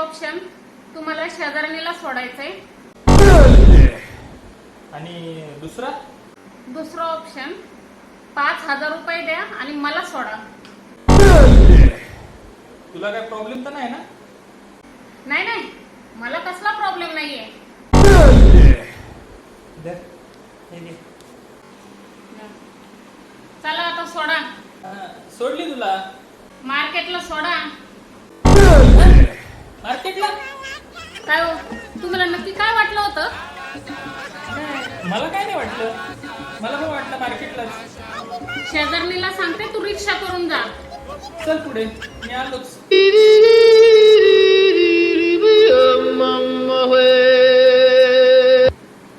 Option, तुम्हाला शेजारणीला सोडायचंय. आणि दुसरा दुसरं ऑप्शन, 5,000 रुपये द्या आणि मला सोडा. तुला काय प्रॉब्लेम तर नाही ना? नाही नाही, मला कसला प्रॉब्लेम नाहीये. दे. हे घे. चला आता सोडा. सोडली तुला मार्केटला सोडा. मार्केटला. काय हो, तुम्हाला नक्की काय वाटलं होतं? मला काय नाही वाटलं, मला पण वाटलं मार्केटलाच. शेजारणीला सांगते तू रिक्षा करून जा. चल पुढे, मी आलोच. Mama,